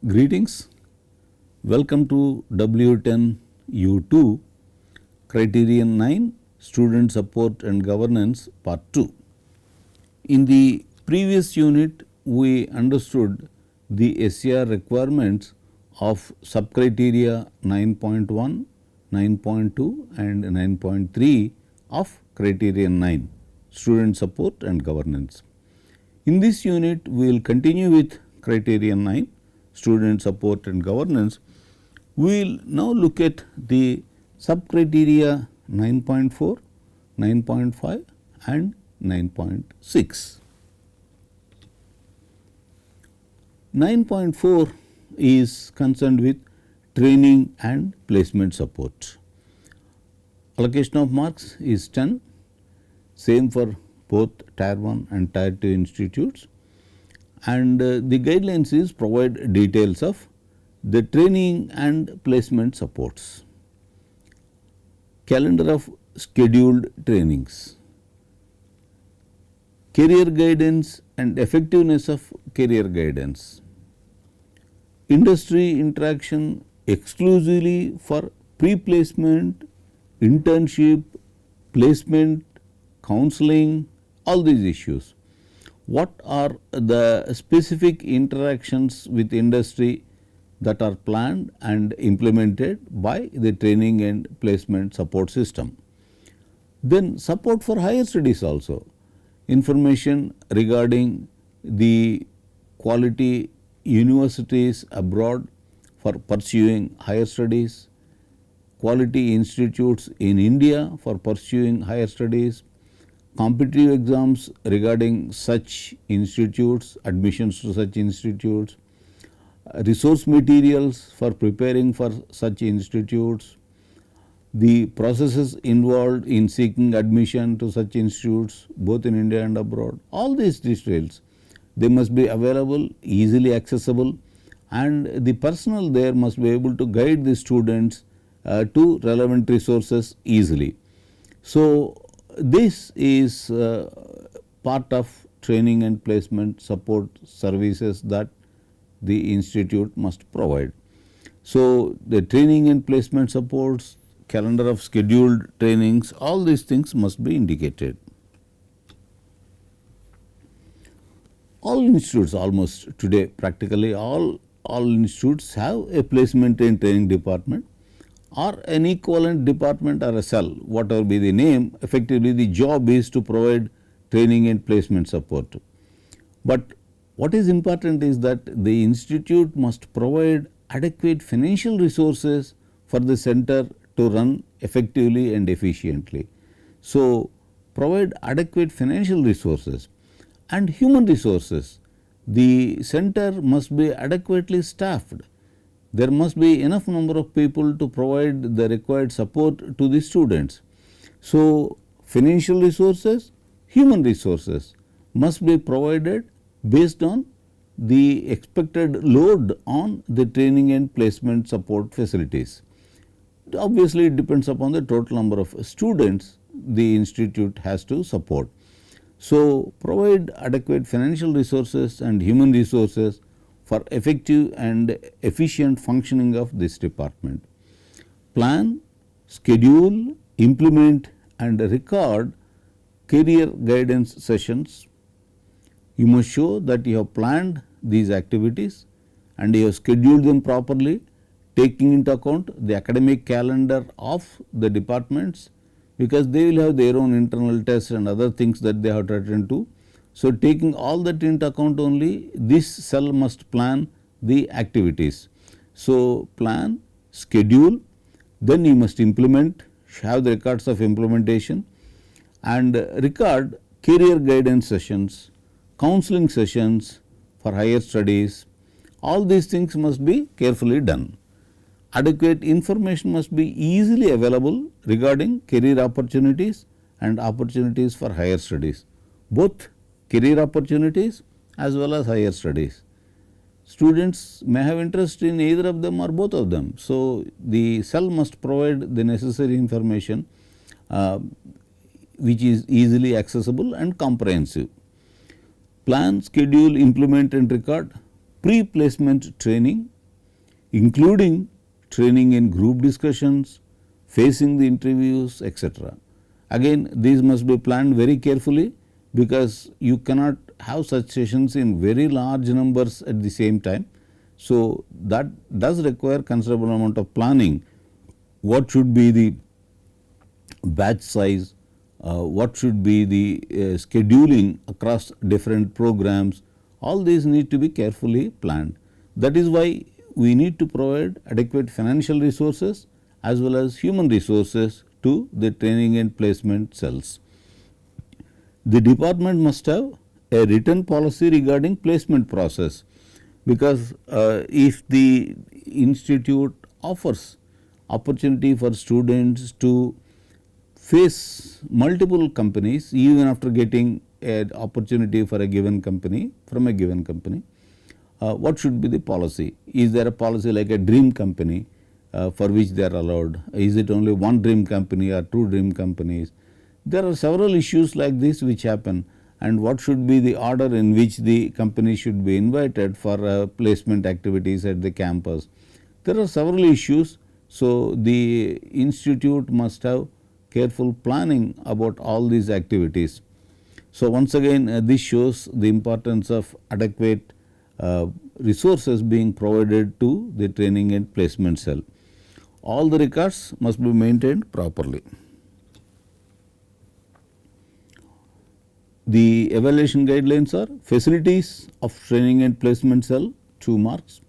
Greetings, welcome to W10U2 Criterion 9 Student Support and Governance Part 2. In the previous unit, we understood the SCR requirements of subcriteria 9.1, 9.2 and 9.3 of Criterion 9 Student Support and Governance. In this unit, we will continue with Criterion 9 Student Support and Governance. We will now look at the subcriteria 9.4, 9.5 and 9.6. 9.4 is concerned with training and placement support. Allocation of marks is 10, same for both Tier 1 and Tier 2 institutes, and the guidelines is provide details of the training and placement supports. Calendar of scheduled trainings, career guidance and effectiveness of career guidance, industry interaction exclusively for pre-placement, internship, placement, counseling, all these issues. What are the specific interactions with industry that are planned and implemented by the training and placement support system? Then support for higher studies also, information regarding the quality universities abroad for pursuing higher studies, quality institutes in India for pursuing higher studies, competitive exams regarding such institutes, admissions to such institutes, resource materials for preparing for such institutes, the processes involved in seeking admission to such institutes both in India and abroad. All these details, they must be available, easily accessible, and the personnel there must be able to guide the students to relevant resources easily. So, this is part of training and placement support services that the institute must provide. So, the training and placement supports, calendar of scheduled trainings, all these things must be indicated. All institutes almost today, practically all institutes have a placement and training department or an equivalent department or a cell, whatever be the name. Effectively the job is to provide training and placement support. But what is important is that the institute must provide adequate financial resources for the center to run effectively and efficiently. So, provide adequate financial resources and human resources. The center must be adequately staffed. There must be enough number of people to provide the required support to the students. So, financial resources, human resources must be provided based on the expected load on the training and placement support facilities. Obviously, it depends upon the total number of students the institute has to support. So, provide adequate financial resources and human resources for effective and efficient functioning of this department. Plan, schedule, implement and record career guidance sessions. You must show that you have planned these activities and you have scheduled them properly, taking into account the academic calendar of the departments, because they will have their own internal tests and other things that they have to attend to. So, taking all that into account only, this cell must plan the activities. So, plan, schedule, then you must implement, have the records of implementation and record career guidance sessions, counseling sessions for higher studies. All these things must be carefully done. Adequate information must be easily available regarding career opportunities and opportunities for higher studies, both career opportunities as well as higher studies. Students may have interest in either of them or both of them. So, the cell must provide the necessary information which is easily accessible and comprehensive. Plan, schedule, implement and record pre-placement training, including training in group discussions, facing the interviews, etc. Again, these must be planned very carefully, because you cannot have such sessions in very large numbers at the same time. So, that does require considerable amount of planning. What should be the batch size, what should be the scheduling across different programs, all these need to be carefully planned. That is why we need to provide adequate financial resources as well as human resources to the training and placement cells. The department must have a written policy regarding placement process, because if the institute offers opportunity for students to face multiple companies even after getting an opportunity for a given company from a given company, what should be the policy? Is there a policy like a dream company for which they are allowed? Is it only one dream company or two dream companies? There are several issues like this which happen, and what should be the order in which the company should be invited for placement activities at the campus. There are several issues. So, the institute must have careful planning about all these activities. So, once again this shows the importance of adequate resources being provided to the training and placement cell. All the records must be maintained properly. The evaluation guidelines are: facilities of training and placement cell 2 marks,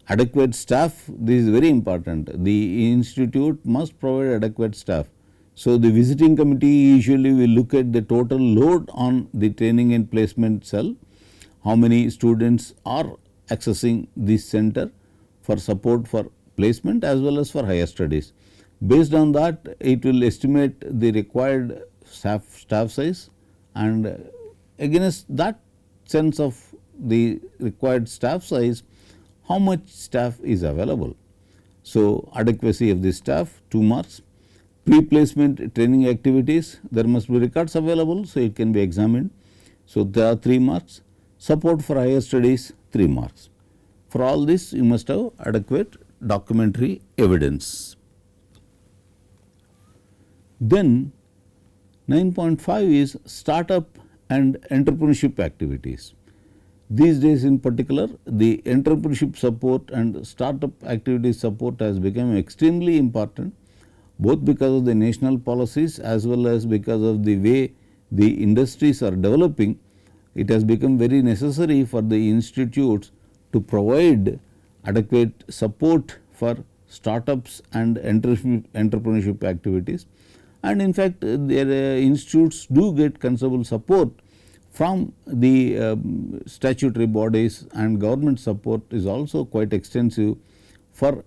adequate staff, this is very important, the institute must provide adequate staff. So, the visiting committee usually will look at the total load on the training and placement cell, how many students are accessing this center for support for placement as well as for higher studies. Based on that, it will estimate the required staff size, and against that sense of the required staff size, how much staff is available. So, adequacy of the staff 2 marks, pre-placement training activities, there must be records available, so it can be examined. So, there are 3 marks, support for higher studies 3 marks. For all this, you must have adequate documentary evidence. Then 9.5 is startup and entrepreneurship activities. These days in particular, the entrepreneurship support and startup activity support has become extremely important, both because of the national policies as well as because of the way the industries are developing. It has become very necessary for the institutes to provide adequate support for startups and entrepreneurship activities. And in fact, their institutes do get considerable support from the statutory bodies, and government support is also quite extensive for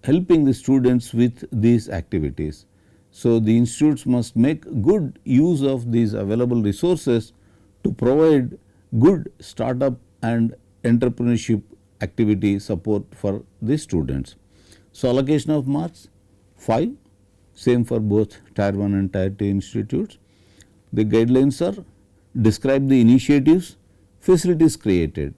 helping the students with these activities. So, the institutes must make good use of these available resources to provide good startup and entrepreneurship activity support for the students. So, allocation of marks 5, same for both tier 1 and tier 2 institutes. The guidelines are: describe the initiatives, facilities created.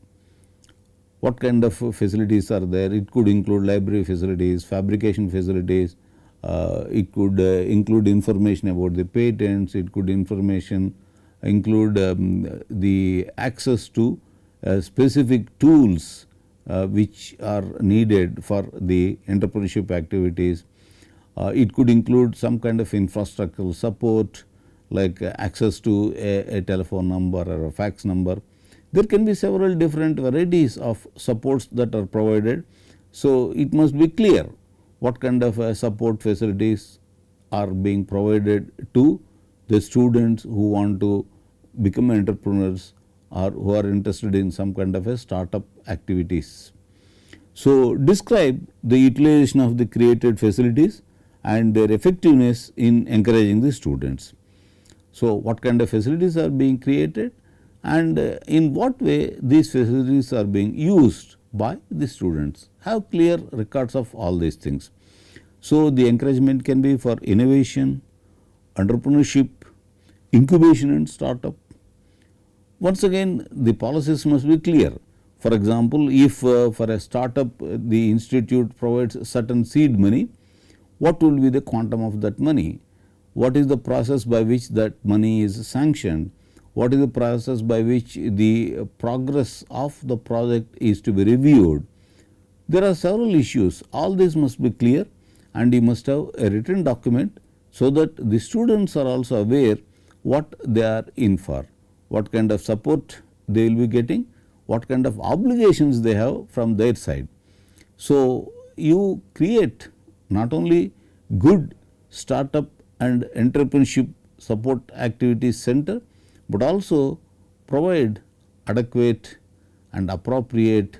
What kind of facilities are there? It could include library facilities, fabrication facilities, it could include information about the patents, it could include the access to specific tools which are needed for the entrepreneurship activities. It could include some kind of infrastructural support, like access to a telephone number or a fax number. There can be several different varieties of supports that are provided. So, it must be clear what kind of support facilities are being provided to the students who want to become entrepreneurs or who are interested in some kind of a startup activities. So, describe the utilization of the created facilities and their effectiveness in encouraging the students. So, what kind of facilities are being created and in what way these facilities are being used by the students. Have clear records of all these things. So, the encouragement can be for innovation, entrepreneurship, incubation and startup. Once again, the policies must be clear. For example, if for a startup the institute provides certain seed money, what will be the quantum of that money? What is the process by which that money is sanctioned? What is the process by which the progress of the project is to be reviewed? There are several issues. All this must be clear, and you must have a written document so that the students are also aware what they are in for, what kind of support they will be getting, what kind of obligations they have from their side. So, you create not only good startup and entrepreneurship support activities center, but also provide adequate and appropriate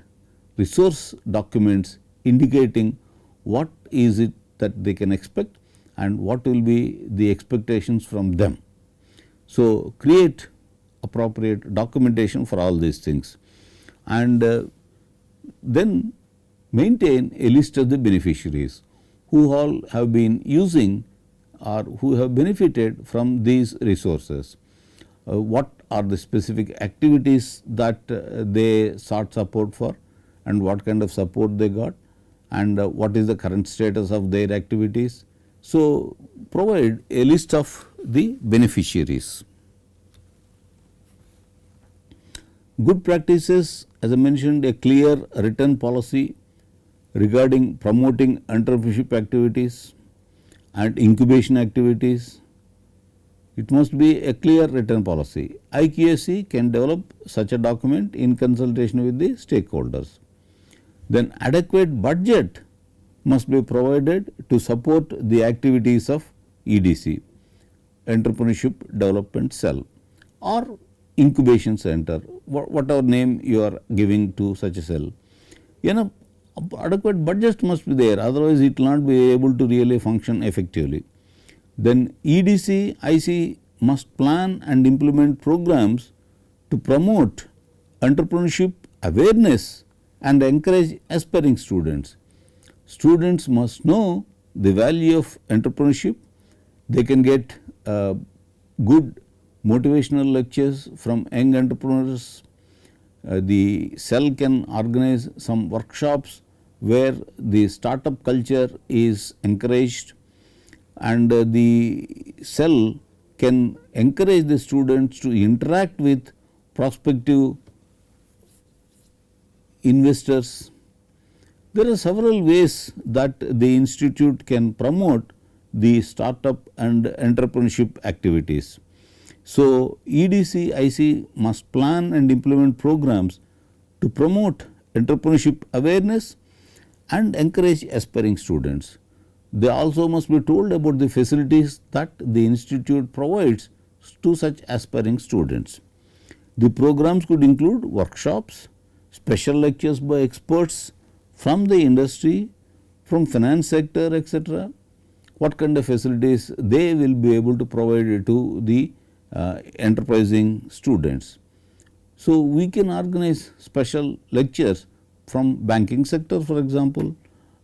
resource documents indicating what is it that they can expect and what will be the expectations from them. So, create appropriate documentation for all these things, and then maintain a list of the beneficiaries who all have been using or who have benefited from these resources. What are the specific activities that they sought support for, and what kind of support they got, and what is the current status of their activities. So, provide a list of the beneficiaries. Good practices, as I mentioned, a clear written policy regarding promoting entrepreneurship activities and incubation activities. It must be a clear written policy. IQAC can develop such a document in consultation with the stakeholders. Then adequate budget must be provided to support the activities of EDC, Entrepreneurship Development Cell, or incubation center, whatever name you are giving to such a cell. Adequate budget must be there, otherwise it will not be able to really function effectively. Then EDC, IC must plan and implement programs to promote entrepreneurship awareness and encourage aspiring students. Students must know the value of entrepreneurship. They can get good motivational lectures from young entrepreneurs. The cell can organize some workshops where the startup culture is encouraged, and the cell can encourage the students to interact with prospective investors. There are several ways that the institute can promote the startup and entrepreneurship activities. So, EDC, IC must plan and implement programs to promote entrepreneurship awareness and encourage aspiring students. They also must be told about the facilities that the institute provides to such aspiring students. The programs could include workshops, special lectures by experts from the industry, from finance sector, etc. What kind of facilities they will be able to provide to the enterprising students. So, we can organize special lectures from banking sector, for example,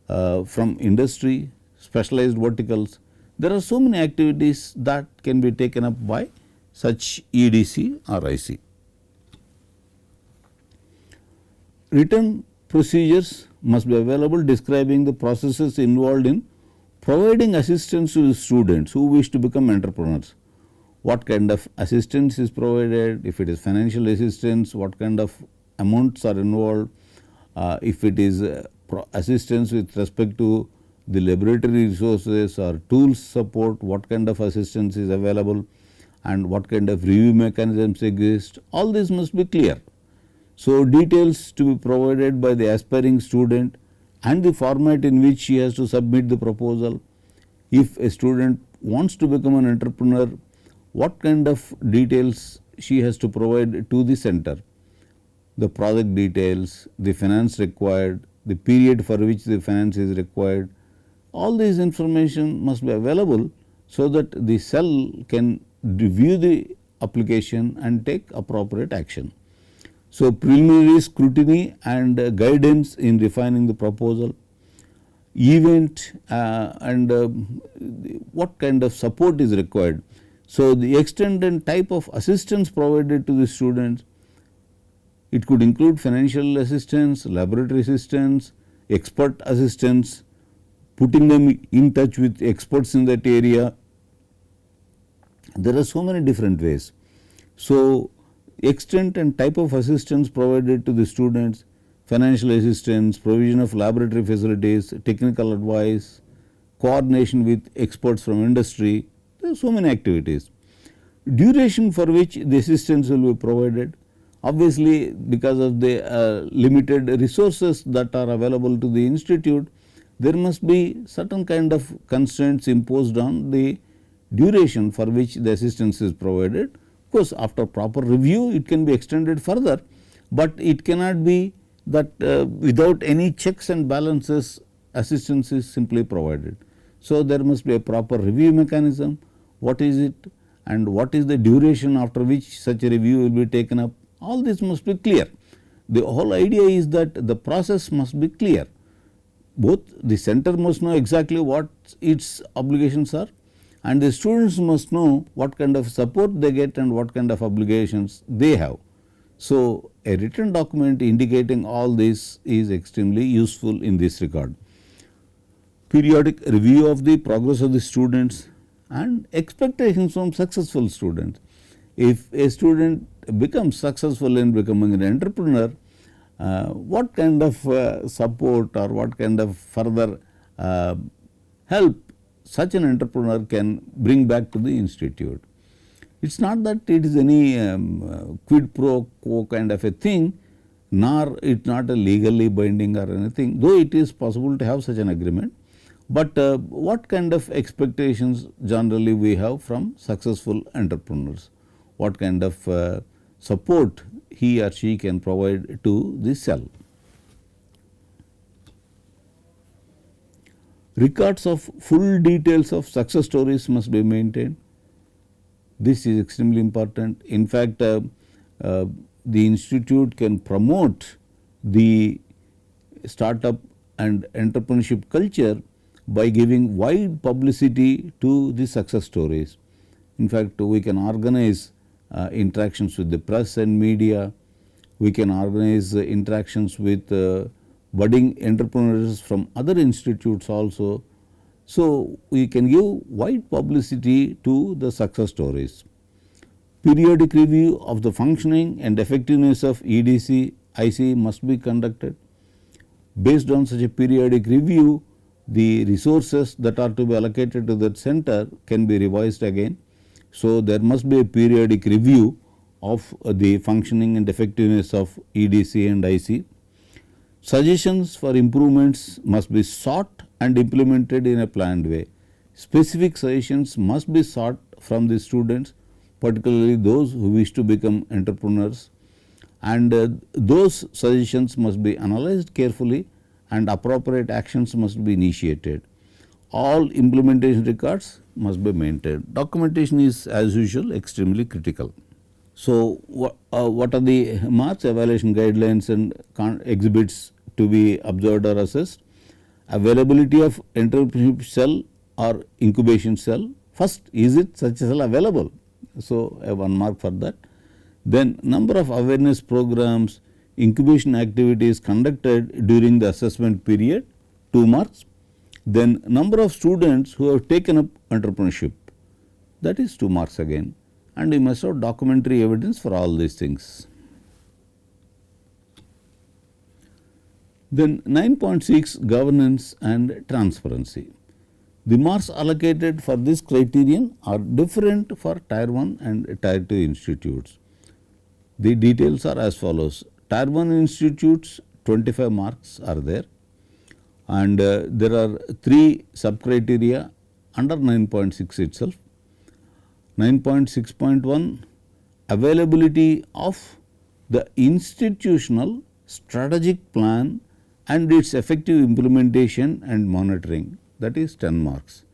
from industry, specialized verticals. There are so many activities that can be taken up by such EDC or IC. Written procedures must be available describing the processes involved in providing assistance to the students who wish to become entrepreneurs. What kind of assistance is provided, if it is financial assistance, what kind of amounts are involved, if it is assistance with respect to the laboratory resources or tools support, what kind of assistance is available, and what kind of review mechanisms exist, all this must be clear. So, details to be provided by the aspiring student and the format in which she has to submit the proposal. If a student wants to become an entrepreneur, what kind of details she has to provide to the center, the project details, the finance required, the period for which the finance is required, all these information must be available so that the cell can review the application and take appropriate action. So, preliminary scrutiny and guidance in refining the proposal, event and what kind of support is required. So, the extent and type of assistance provided to the students, It could include financial assistance, laboratory assistance, expert assistance, putting them in touch with experts in that area. There are so many different ways. So, extent and type of assistance provided to the students, financial assistance, provision of laboratory facilities, technical advice, coordination with experts from industry, there are so many activities. Duration for which the assistance will be provided, obviously because of the limited resources that are available to the institute, there must be certain kind of constraints imposed on the duration for which the assistance is provided. Of course, after proper review it can be extended further, but it cannot be that without any checks and balances assistance is simply provided. So, there must be a proper review mechanism, what is it and what is the duration after which such a review will be taken up, all this must be clear. The whole idea is that the process must be clear. Both the center must know exactly what its obligations are and the students must know what kind of support they get and what kind of obligations they have. So, a written document indicating all this is extremely useful in this regard. Periodic review of the progress of the students and expectations from successful students. If a student becomes successful in becoming an entrepreneur, what kind of support or what kind of further help such an entrepreneur can bring back to the institute. It is not that it is any quid pro quo kind of a thing, nor it is not a legally binding or anything, though it is possible to have such an agreement. But what kind of expectations generally we have from successful entrepreneurs? What kind of support he or she can provide to the cell? Records of full details of success stories must be maintained. This is extremely important. In fact, the institute can promote the startup and entrepreneurship culture by giving wide publicity to the success stories. In fact, we can organize interactions with the press and media, we can organize interactions with budding entrepreneurs from other institutes also. So, we can give wide publicity to the success stories. Periodic review of the functioning and effectiveness of EDC, IC must be conducted. Based on such a periodic review, the resources that are to be allocated to that center can be revised again. So, there must be a periodic review of the functioning and effectiveness of EDC and IC. Suggestions for improvements must be sought and implemented in a planned way. Specific suggestions must be sought from the students, particularly those who wish to become entrepreneurs, and those suggestions must be analyzed carefully and appropriate actions must be initiated. All implementation records must be maintained. Documentation is as usual extremely critical. So, what are the marks, evaluation guidelines and exhibits to be observed or assessed? Availability of entrepreneurship cell or incubation cell. First, is it such a cell available? So, 1 mark for that. Then, number of awareness programs, incubation activities conducted during the assessment period, 2 marks. Then, number of students who have taken up entrepreneurship, that is 2 marks again, and you must have documentary evidence for all these things. Then 9.6 governance and transparency. The marks allocated for this criterion are different for Tier 1 and Tier 2 institutes. The details are as follows. Tier 1 institutes 25 marks are there, and there are 3 sub criteria under 9.6 itself. 9.6.1 availability of the institutional strategic plan and its effective implementation and monitoring, that is 10 marks.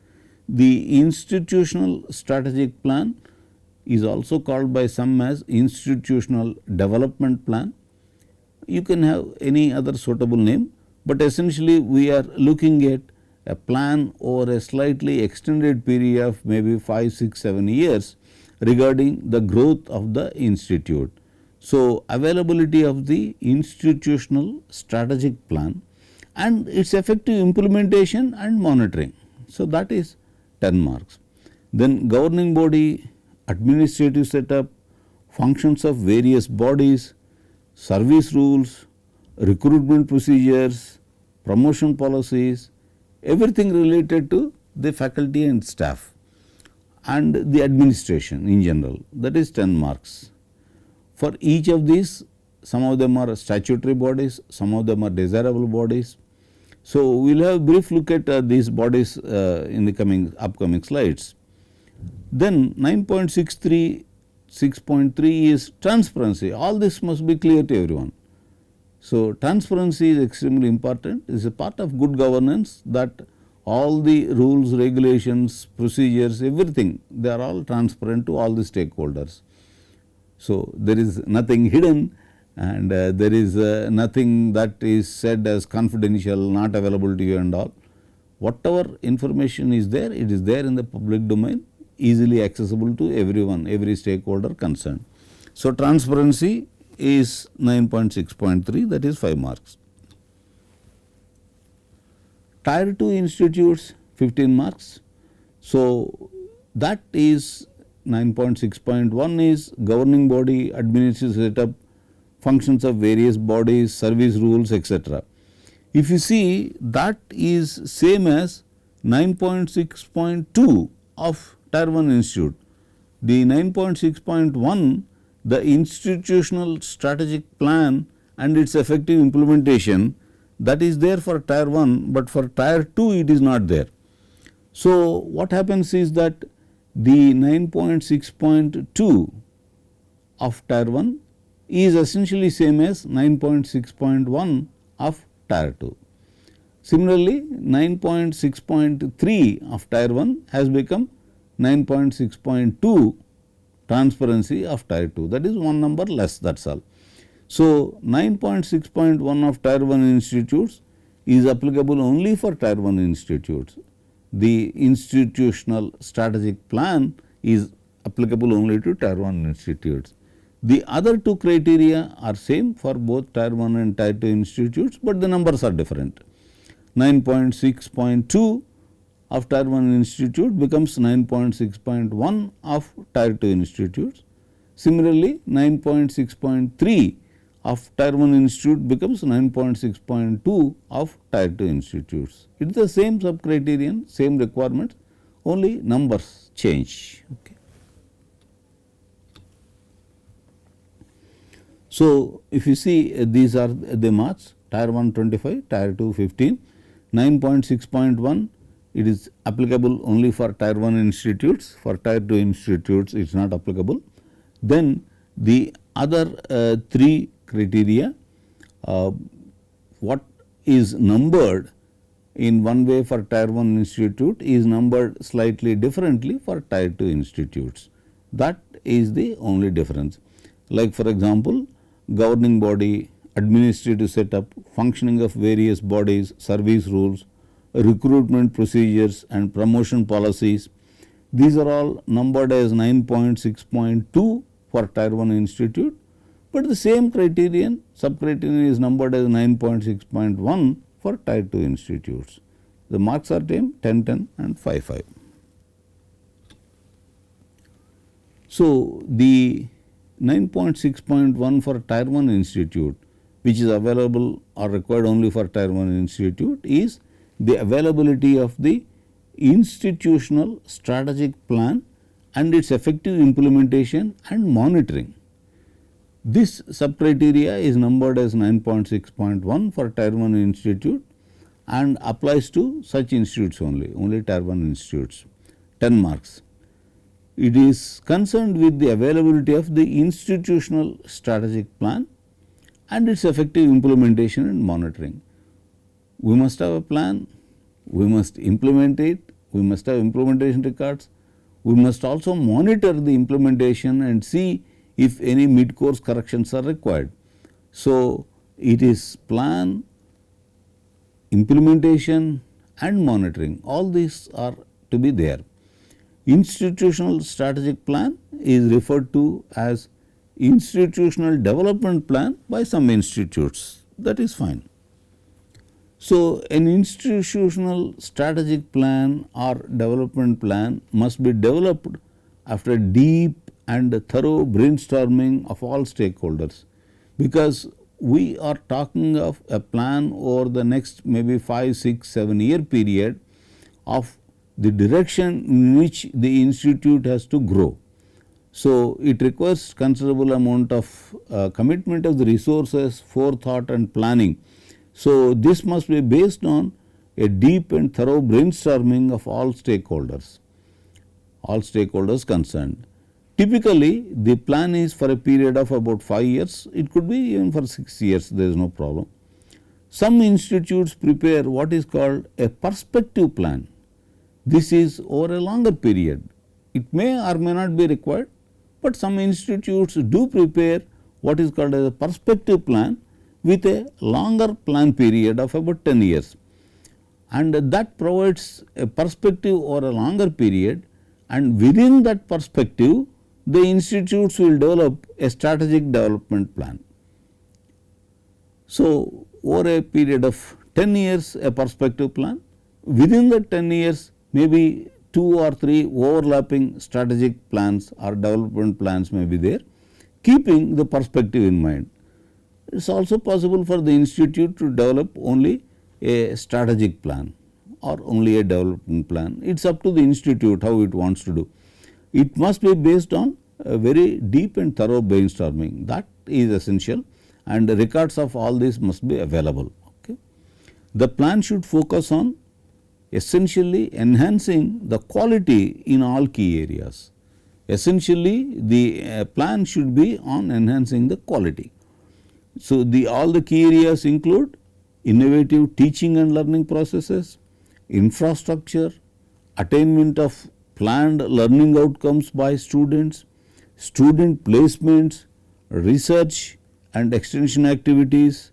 The institutional strategic plan is also called by some as institutional development plan. You can have any other suitable name, but essentially we are looking at a plan over a slightly extended period of maybe 5, 6, 7 years regarding the growth of the institute. So, availability of the institutional strategic plan and its effective implementation and monitoring. So, that is 10 marks. Then governing body, administrative setup, functions of various bodies, service rules, recruitment procedures, promotion policies, everything related to the faculty and staff and the administration in general, that is 10 marks. For each of these, some of them are statutory bodies, some of them are desirable bodies. So, we will have a brief look at these bodies in the upcoming slides. Then 9.63, 6.3 is transparency. All this must be clear to everyone. So, transparency is extremely important. It is a part of good governance that all the rules, regulations, procedures, everything, they are all transparent to all the stakeholders. So, there is nothing hidden and there is nothing that is said as confidential, not available to you and all. Whatever information is there, it is there in the public domain, easily accessible to everyone, every stakeholder concerned. So, transparency is 9.6.3, that is 5 marks. Tier 2 institutes 15 marks. So, that is 9.6.1 is governing body, administrative setup, functions of various bodies, service rules, etc. If you see, that is same as 9.6.2 of Tier 1 institute. The 9.6.1, the institutional strategic plan and its effective implementation, that is there for Tier 1, but for Tier 2 it is not there. So, what happens is that the 9.6.2 of Tier 1 is essentially same as 9.6.1 of Tier 2. Similarly, 9.6.3 of Tier 1 has become 9.6.2 transparency of Tier 2, that is one number less, that is all. So, 9.6.1 of Tier 1 institutes is applicable only for Tier 1 institutes. The institutional strategic plan is applicable only to Tier 1 institutes. The other two criteria are same for both Tier 1 and Tier 2 institutes, but the numbers are different. 9.6.2 of Tier 1 institute becomes 9.6.1 of Tier 2 institutes. Similarly, 9.6.3 of Tier 1 institute becomes 9.6.2 of Tier 2 institutes. It is the same sub criterion, same requirements, only numbers change. Okay. So, if you see these are the marks, Tier 1 25, Tier 2 15, 9.6.1 it is applicable only for Tier 1 institutes, for Tier 2 institutes it is not applicable. Then the other three criteria, what is numbered in one way for Tier 1 institute is numbered slightly differently for Tier 2 institutes. That is the only difference. Like for example, governing body, administrative setup, functioning of various bodies, service rules, recruitment procedures and promotion policies, these are all numbered as 9.6.2 for Tier 1 institute, but the same criterion, sub criterion is numbered as 9.6.1 for Tier 2 institutes. The marks are 10, 10 and 5, 5. So, the 9.6.1 for Tier 1 institute, which is available or required only for Tier 1 institute, is the availability of the institutional strategic plan and its effective implementation and monitoring. This sub criteria is numbered as 9.6.1 for Tier 1 institute and applies to such institutes only Tier 1 institutes, 10 marks. It is concerned with the availability of the institutional strategic plan and its effective implementation and monitoring. We must have a plan, we must implement it, we must have implementation records, we must also monitor the implementation and see if any mid course corrections are required. So, it is plan, implementation and monitoring, all these are to be there. Institutional strategic plan is referred to as institutional development plan by some institutes. That is fine. So, an institutional strategic plan or development plan must be developed after deep and thorough brainstorming of all stakeholders, because we are talking of a plan over the next maybe 5, 6, 7 year period of the direction in which the institute has to grow. So, it requires considerable amount of commitment of the resources, forethought and planning. So, this must be based on a deep and thorough brainstorming of all stakeholders concerned. Typically, the plan is for a period of about 5 years, it could be even for 6 years, there is no problem. Some institutes prepare what is called a perspective plan. This is over a longer period. It may or may not be required, but some institutes do prepare what is called as a perspective plan with a longer plan period of about 10 years. And that provides a perspective over a longer period, and within that perspective, the institutes will develop a strategic development plan. So, over a period of 10 years, a perspective plan, within the 10 years, maybe 2 or 3 overlapping strategic plans or development plans may be there, keeping the perspective in mind. It is also possible for the institute to develop only a strategic plan or only a development plan. It is up to the institute how it wants to do. It must be based on a very deep and thorough brainstorming, that is essential, and the records of all this must be available. Okay. The plan should focus on essentially enhancing the quality in all key areas. Essentially, the plan should be on enhancing the quality. So, all the key areas include innovative teaching and learning processes, infrastructure, attainment of planned learning outcomes by students, student placements, research and extension activities,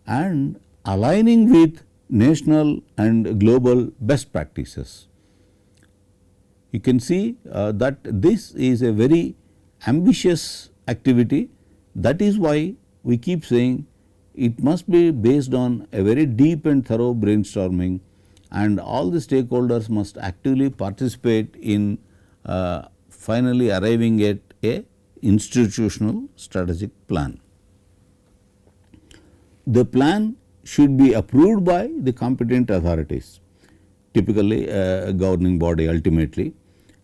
and aligning with national and global best practices. You can see that this is a very ambitious activity. That is why we keep saying it must be based on a very deep and thorough brainstorming, and all the stakeholders must actively participate in finally arriving at a institutional strategic plan. The plan should be approved by the competent authorities, typically a governing body ultimately.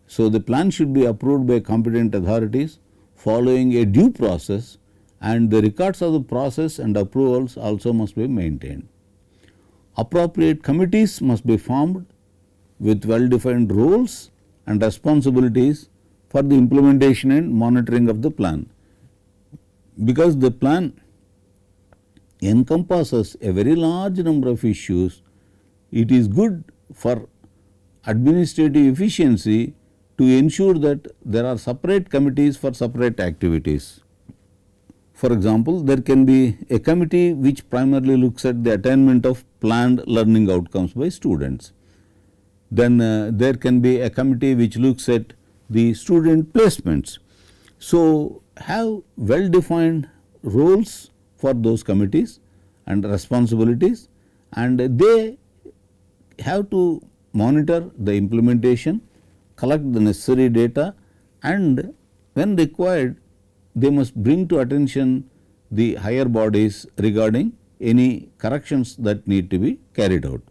So, the plan should be approved by competent authorities following a due process, and the records of the process and approvals also must be maintained. Appropriate committees must be formed with well defined roles and responsibilities for the implementation and monitoring of the plan, because the plan encompasses a very large number of issues. It is good for administrative efficiency to ensure that there are separate committees for separate activities. For example, there can be a committee which primarily looks at the attainment of planned learning outcomes by students. Then there can be a committee which looks at the student placements. So, have well defined roles for those committees and responsibilities, and they have to monitor the implementation, collect the necessary data, and when required they must bring to attention the higher bodies regarding any corrections that need to be carried out.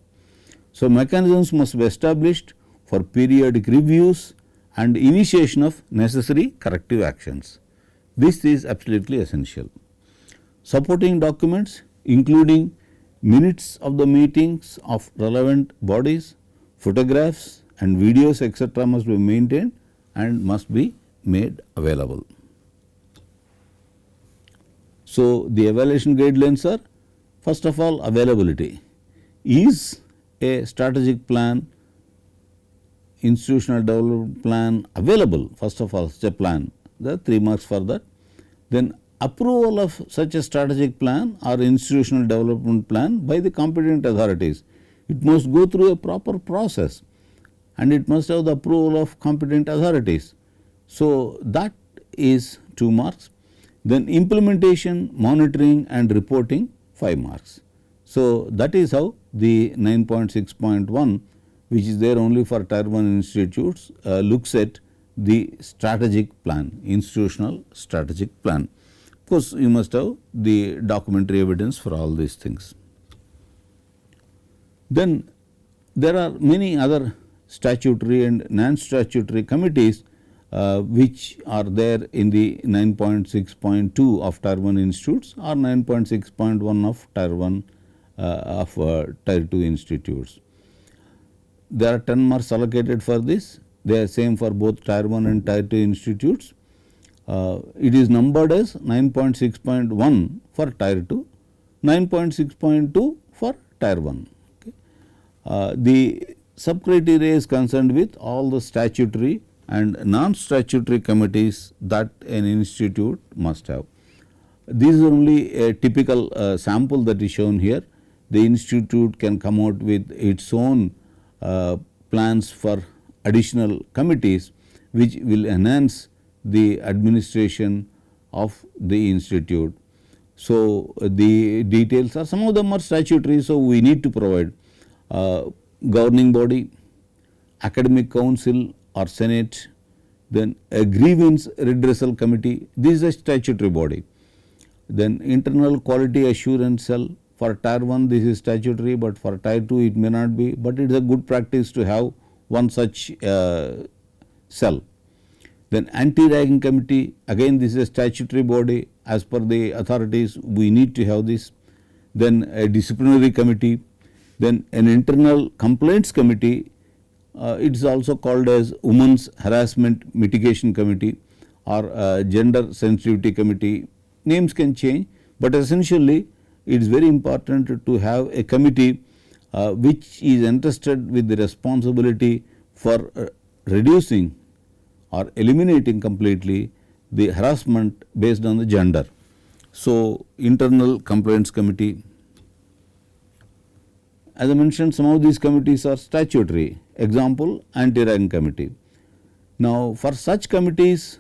So, mechanisms must be established for periodic reviews and initiation of necessary corrective actions. This is absolutely essential. Supporting documents including minutes of the meetings of relevant bodies, photographs and videos etc. must be maintained and must be made available. So, the evaluation guidelines are, first of all, availability. Is a strategic plan, institutional development plan available? First of all, such a plan, there are 3 marks for that. Then approval of such a strategic plan or institutional development plan by the competent authorities. It must go through a proper process and it must have the approval of competent authorities. So, that is 2 marks. Then implementation, monitoring and reporting 5 marks. So, that is how the 9.6.1, which is there only for tier 1 institutes, looks at the strategic plan, institutional strategic plan. Of course, you must have the documentary evidence for all these things. Then there are many other statutory and non-statutory committees which are there in the 9.6.2 of tier 1 institutes or 9.6.1 of tier 1 of tier 2 institutes. There are 10 marks allocated for this. They are same for both tier 1 and tier 2 institutes. It is numbered as 9.6.1 for tier 2, 9.6.2 for tier 1. Okay. The sub-criteria is concerned with all the statutory and non-statutory committees that an institute must have. This is only a typical sample that is shown here. The institute can come out with its own plans for additional committees which will enhance the administration of the institute. So, the details are, some of them are statutory, so we need to provide governing body, academic council or senate, then a grievance redressal committee, this is a statutory body. Then internal quality assurance cell, for tier 1 this is statutory, but for tier 2 it may not be, but it is a good practice to have one such cell. Then anti-ragging committee, again this is a statutory body, as per the authorities we need to have this. Then a disciplinary committee, then an internal complaints committee, it is also called as women's harassment mitigation committee or gender sensitivity committee. Names can change, but essentially it is very important to have a committee which is entrusted with the responsibility for reducing or eliminating completely the harassment based on the gender. So, internal complaints committee. As I mentioned, some of these committees are statutory. Example, anti-ragging committee. Now, for such committees,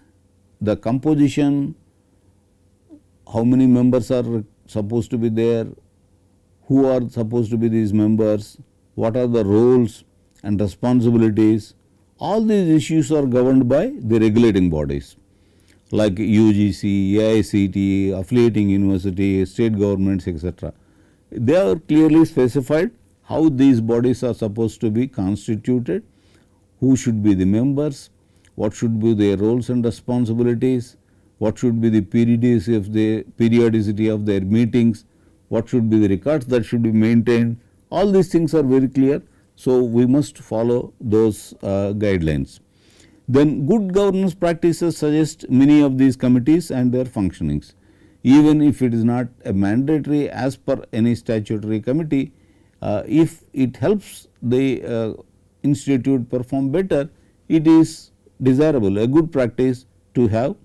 the composition, how many members are supposed to be there, who are supposed to be these members, what are the roles and responsibilities, all these issues are governed by the regulating bodies like UGC, AICTE, affiliating university, state governments, etc. They are clearly specified how these bodies are supposed to be constituted, who should be the members, what should be their roles and responsibilities, what should be the periodicity of their meetings, what should be the records that should be maintained. All these things are very clear. So, we must follow those guidelines. Then good governance practices suggest many of these committees and their functionings. Even if it is not a mandatory as per any statutory committee, if it helps the institute perform better, it is desirable, a good practice to have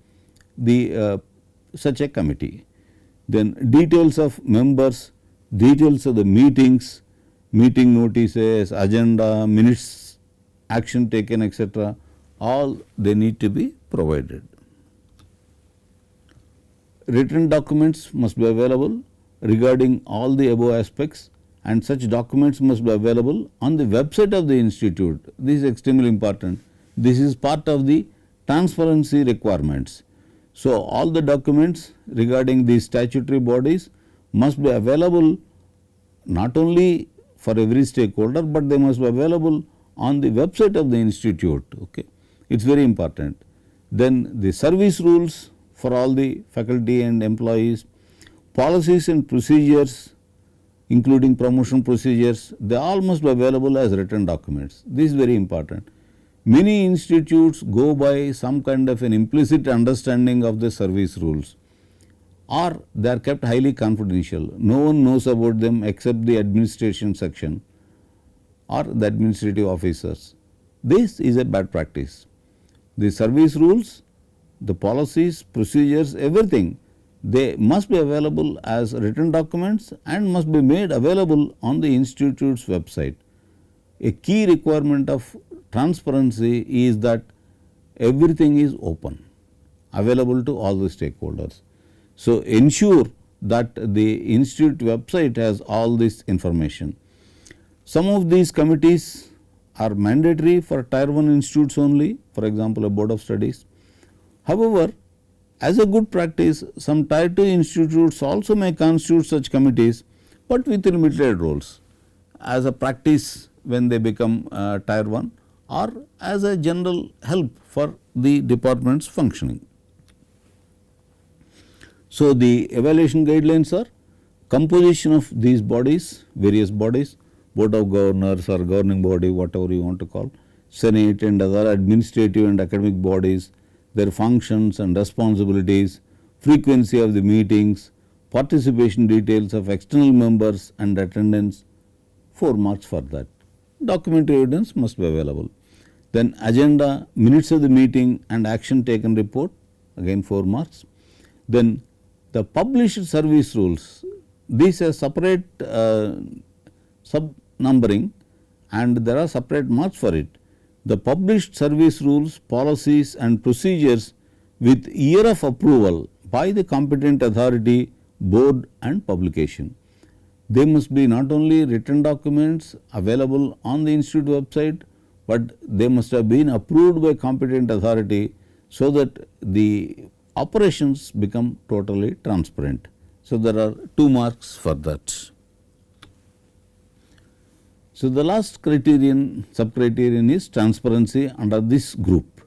the such a committee. Then details of members, details of the meetings, meeting notices, agenda, minutes, action taken, etc., all they need to be provided. Written documents must be available regarding all the above aspects, and such documents must be available on the website of the institute. This is extremely important. This is part of the transparency requirements. So, all the documents regarding these statutory bodies must be available not only for every stakeholder, but they must be available on the website of the institute. Okay. It is very important. Then the service rules for all the faculty and employees, policies and procedures including promotion procedures, they all must be available as written documents. This is very important. Many institutes go by some kind of an implicit understanding of the service rules, or they are kept highly confidential. No one knows about them except the administration section or the administrative officers. This is a bad practice. The service rules, the policies, procedures, everything, they must be available as written documents and must be made available on the institute's website. A key requirement of transparency is that everything is open, available to all the stakeholders. So, ensure that the institute website has all this information. Some of these committees are mandatory for tier 1 institutes only, for example, a board of studies. However, as a good practice, some tier 2 institutes also may constitute such committees, but with limited roles as a practice when they become tier 1 or as a general help for the department's functioning. So, the evaluation guidelines are composition of these bodies, various bodies, board of governors or governing body, whatever you want to call, senate and other administrative and academic bodies, their functions and responsibilities, frequency of the meetings, participation details of external members and attendance, 4 marks for that. Documentary evidence must be available. Then agenda, minutes of the meeting and action taken report, again 4 marks. Then the published service rules, these are separate sub numbering and there are separate marks for it. The published service rules, policies and procedures with year of approval by the competent authority, board and publication. They must be not only written documents available on the institute website, but they must have been approved by competent authority so that the operations become totally transparent. So, there are 2 marks for that. So, the last criterion, sub-criterion is transparency under this group.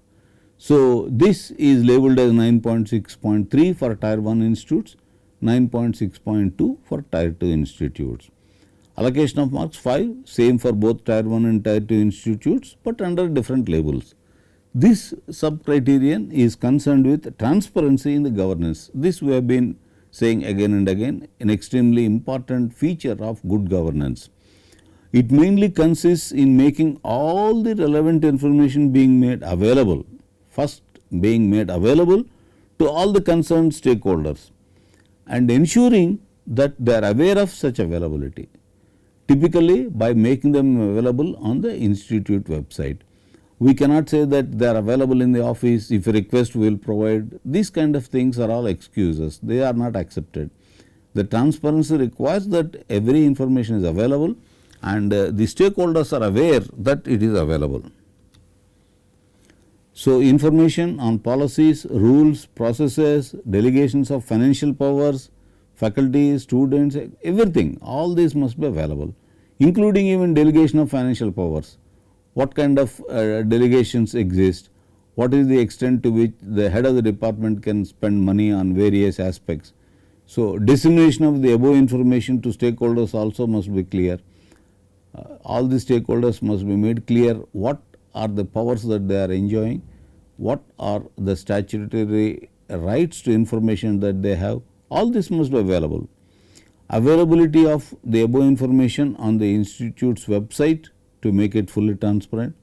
So, this is labeled as 9.6.3 for tier 1 institutes, 9.6.2 for tier 2 institutes. Allocation of marks 5, same for both tier 1 and tier 2 institutes, but under different labels. This sub-criterion is concerned with transparency in the governance. This we have been saying again and again, an extremely important feature of good governance. It mainly consists in making all the relevant information being made available, first being made available to all the concerned stakeholders and ensuring that they are aware of such availability, typically by making them available on the institute website. We cannot say that they are available in the office, if a request we will provide. These kind of things are all excuses, they are not accepted. The transparency requires that every information is available and the stakeholders are aware that it is available. So, information on policies, rules, processes, delegations of financial powers, faculty, students, everything, all these must be available, including even delegation of financial powers. What kind of delegations exist, what is the extent to which the head of the department can spend money on various aspects. So, dissemination of the above information to stakeholders also must be clear. All the stakeholders must be made clear what are the powers that they are enjoying, what are the statutory rights to information that they have, all this must be available. Availability of the above information on the institute's website to make it fully transparent.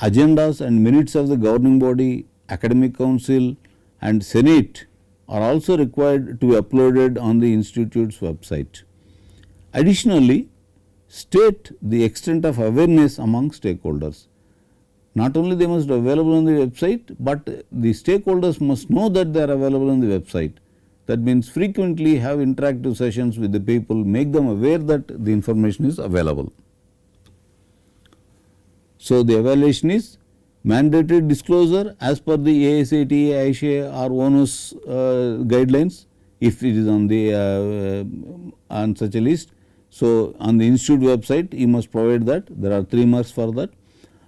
Agendas and minutes of the governing body, academic council and senate are also required to be uploaded on the institute's website. Additionally, state the extent of awareness among stakeholders. Not only they must be available on the website, but the stakeholders must know that they are available on the website. That means frequently have interactive sessions with the people, make them aware that the information is available. So, the evaluation is mandated disclosure as per the ASAT, AISHA or ONUS guidelines if it is on the on such a list. So, on the institute website you must provide that, there are 3 marks for that,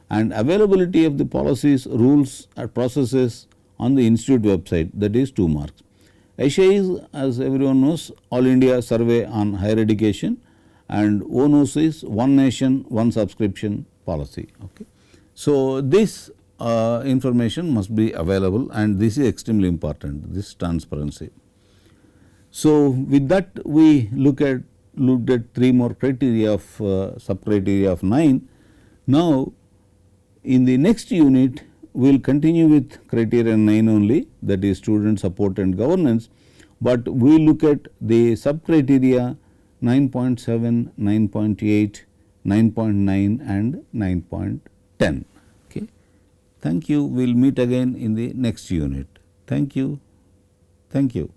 and availability of the policies, rules or processes on the institute website, that is 2 marks. AISHA is, as everyone knows, All India Survey on Higher Education, and ONUS is One Nation, One Subscription policy. Okay. So, this information must be available and this is extremely important, this transparency. So, with that we looked at 3 more criteria of sub criteria of 9. Now, in the next unit we will continue with criterion 9 only, that is student support and governance, but we will look at the sub criteria 9.7, 9.8, 9.9 and 9.10. Okay. Thank you. We will meet again in the next unit. Thank you. Thank you.